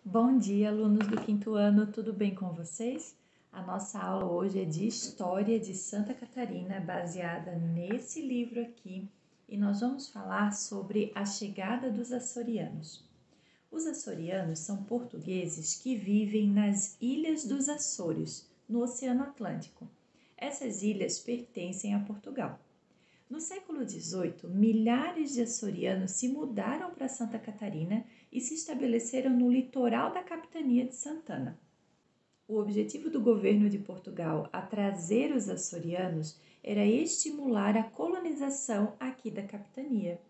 Bom dia, alunos do quinto ano, tudo bem com vocês? A nossa aula hoje é de História de Santa Catarina, baseada nesse livro aqui, e nós vamos falar sobre a chegada dos açorianos. Os açorianos são portugueses que vivem nas Ilhas dos Açores, no Oceano Atlântico. Essas ilhas pertencem a Portugal. No século XVIII, milhares de açorianos se mudaram para Santa Catarina e se estabeleceram no litoral da capitania de Santana. O objetivo do governo de Portugal a trazer os açorianos era estimular a colonização aqui da capitania.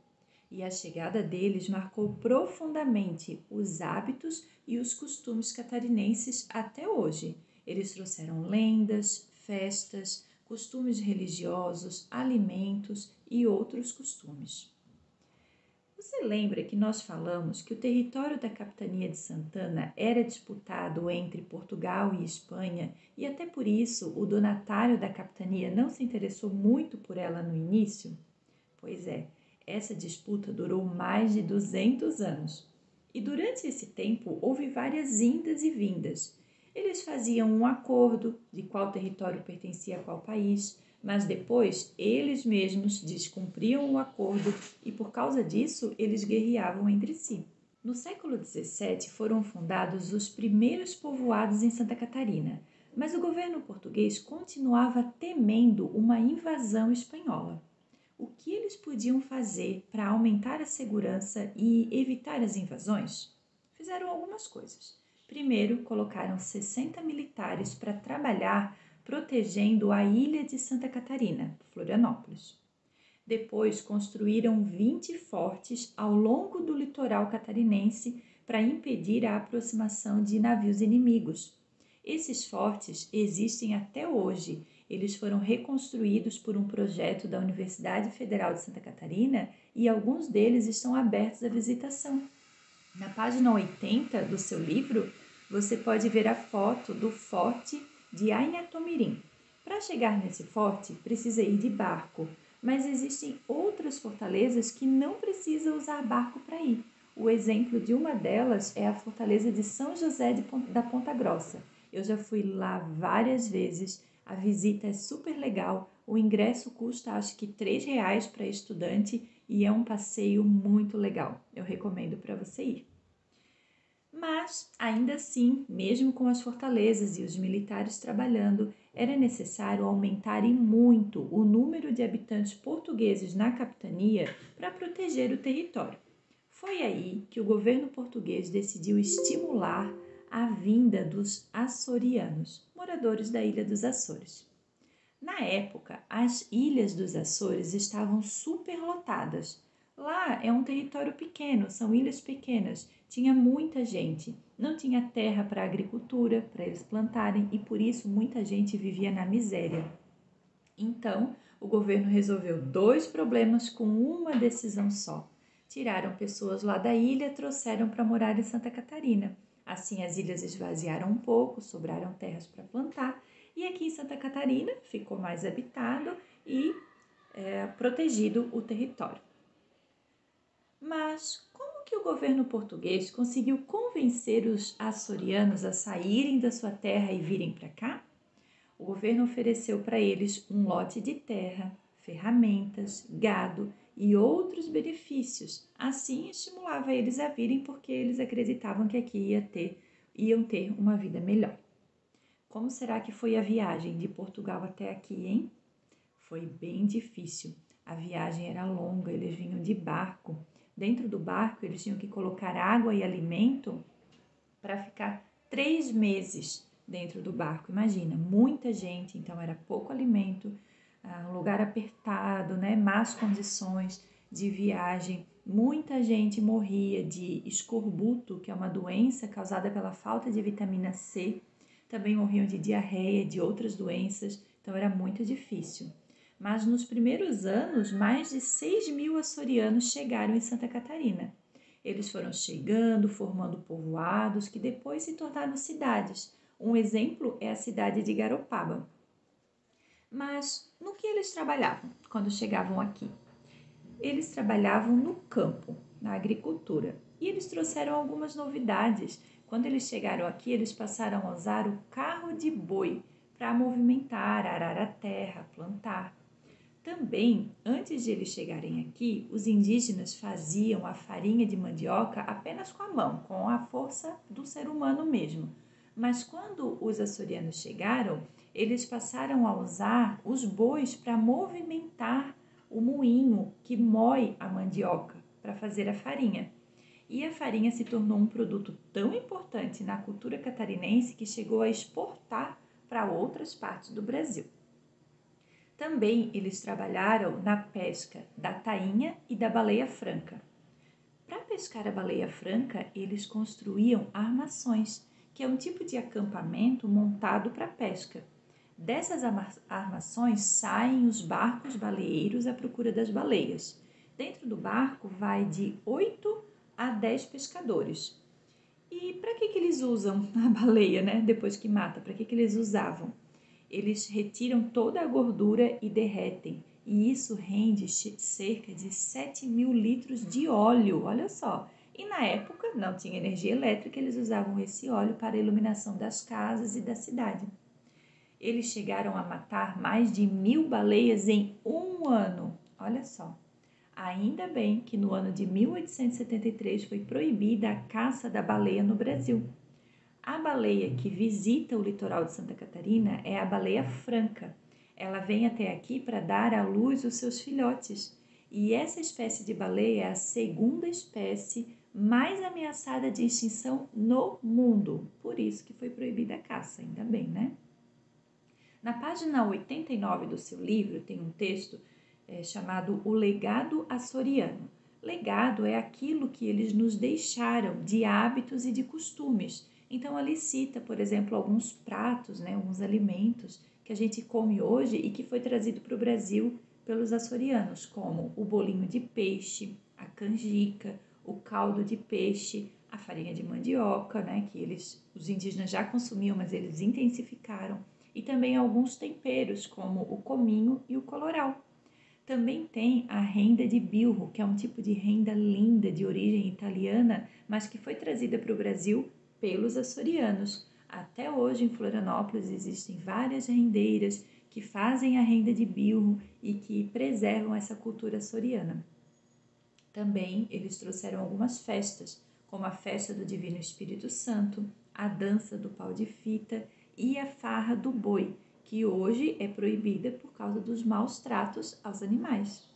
E a chegada deles marcou profundamente os hábitos e os costumes catarinenses até hoje. Eles trouxeram lendas, festas, costumes religiosos, alimentos e outros costumes. Você lembra que nós falamos que o território da capitania de Santana era disputado entre Portugal e Espanha e até por isso o donatário da capitania não se interessou muito por ela no início? Pois é, essa disputa durou mais de 200 anos. E durante esse tempo houve várias indas e vindas. Eles faziam um acordo de qual território pertencia a qual país, mas depois eles mesmos descumpriam o acordo e por causa disso eles guerreavam entre si. No século XVII foram fundados os primeiros povoados em Santa Catarina, mas o governo português continuava temendo uma invasão espanhola. O que eles podiam fazer para aumentar a segurança e evitar as invasões? Fizeram algumas coisas. Primeiro, colocaram 60 militares para trabalhar protegendo a ilha de Santa Catarina, Florianópolis. Depois, construíram 20 fortes ao longo do litoral catarinense para impedir a aproximação de navios inimigos. Esses fortes existem até hoje. Eles foram reconstruídos por um projeto da Universidade Federal de Santa Catarina e alguns deles estão abertos à visitação. Na página 80 do seu livro, você pode ver a foto do Forte de Anhatomirim. Para chegar nesse forte, precisa ir de barco, mas existem outras fortalezas que não precisa usar barco para ir. O exemplo de uma delas é a fortaleza de São José da Ponta Grossa. Eu já fui lá várias vezes, a visita é super legal, o ingresso custa acho que R$ 3 para estudante e é um passeio muito legal. Eu recomendo para você ir. Mas, ainda assim, mesmo com as fortalezas e os militares trabalhando, era necessário aumentar e muito o número de habitantes portugueses na capitania para proteger o território. Foi aí que o governo português decidiu estimular a vinda dos açorianos, moradores da Ilha dos Açores. Na época, as Ilhas dos Açores estavam superlotadas. Lá é um território pequeno, são ilhas pequenas, tinha muita gente. Não tinha terra para agricultura, para eles plantarem e por isso muita gente vivia na miséria. Então, o governo resolveu dois problemas com uma decisão só. Tiraram pessoas lá da ilha e trouxeram para morar em Santa Catarina. Assim, as ilhas esvaziaram um pouco, sobraram terras para plantar e aqui em Santa Catarina ficou mais habitado e protegido o território. Mas como que o governo português conseguiu convencer os açorianos a saírem da sua terra e virem para cá? O governo ofereceu para eles um lote de terra, ferramentas, gado e outros benefícios. Assim, estimulava eles a virem porque eles acreditavam que aqui iam ter uma vida melhor. Como será que foi a viagem de Portugal até aqui, hein? Foi bem difícil. A viagem era longa, eles vinham de barco. Dentro do barco, eles tinham que colocar água e alimento para ficar 3 meses dentro do barco. Imagina, muita gente, então era pouco alimento, um lugar apertado, né? Más condições de viagem. Muita gente morria de escorbuto, que é uma doença causada pela falta de vitamina C. Também morriam de diarreia, de outras doenças, então era muito difícil. Mas nos primeiros anos, mais de 6.000 açorianos chegaram em Santa Catarina. Eles foram chegando, formando povoados que depois se tornaram cidades. Um exemplo é a cidade de Garopaba. Mas no que eles trabalhavam quando chegavam aqui? Eles trabalhavam no campo, na agricultura. E eles trouxeram algumas novidades. Quando eles chegaram aqui, eles passaram a usar o carro de boi para movimentar, arar a terra, plantar. Também, antes de eles chegarem aqui, os indígenas faziam a farinha de mandioca apenas com a mão, com a força do ser humano mesmo. Mas quando os açorianos chegaram, eles passaram a usar os bois para movimentar o moinho que moe a mandioca para fazer a farinha. E a farinha se tornou um produto tão importante na cultura catarinense que chegou a exportar para outras partes do Brasil. Também eles trabalharam na pesca da tainha e da baleia franca. Para pescar a baleia franca, eles construíam armações, que é um tipo de acampamento montado para pesca. Dessas armações saem os barcos baleeiros à procura das baleias. Dentro do barco vai de 8 a 10 pescadores. E para que eles usam a baleia, né? Depois que mata, para que eles usavam? Eles retiram toda a gordura e derretem, e isso rende cerca de 7.000 litros de óleo, olha só. E na época não tinha energia elétrica, eles usavam esse óleo para a iluminação das casas e da cidade. Eles chegaram a matar mais de 1.000 baleias em um ano, olha só. Ainda bem que no ano de 1873 foi proibida a caça da baleia no Brasil. A baleia que visita o litoral de Santa Catarina é a baleia franca. Ela vem até aqui para dar à luz os seus filhotes. E essa espécie de baleia é a segunda espécie mais ameaçada de extinção no mundo. Por isso que foi proibida a caça, ainda bem, né? Na página 89 do seu livro tem um texto chamado O Legado Açoriano. Legado é aquilo que eles nos deixaram de hábitos e de costumes. Então, ali cita, por exemplo, alguns pratos, né, alguns alimentos que a gente come hoje e que foi trazido para o Brasil pelos açorianos, como o bolinho de peixe, a canjica, o caldo de peixe, a farinha de mandioca, né, que os indígenas já consumiam, mas eles intensificaram, e também alguns temperos, como o cominho e o colorau. Também tem a renda de bilro, que é um tipo de renda linda de origem italiana, mas que foi trazida para o Brasil pelos açorianos. Até hoje em Florianópolis existem várias rendeiras que fazem a renda de bilro e que preservam essa cultura açoriana. Também eles trouxeram algumas festas, como a festa do Divino Espírito Santo, a dança do pau de fita e a farra do boi, que hoje é proibida por causa dos maus tratos aos animais.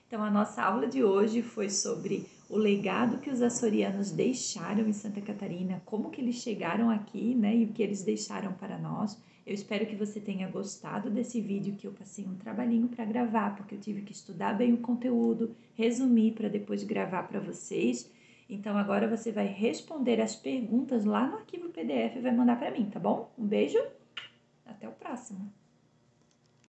Então, a nossa aula de hoje foi sobre o legado que os açorianos deixaram em Santa Catarina, como que eles chegaram aqui, né, e o que eles deixaram para nós. Eu espero que você tenha gostado desse vídeo, que eu passei um trabalhinho para gravar, porque eu tive que estudar bem o conteúdo, resumir para depois gravar para vocês. Então, agora você vai responder as perguntas lá no arquivo PDF e vai mandar para mim, tá bom? Um beijo, até o próximo!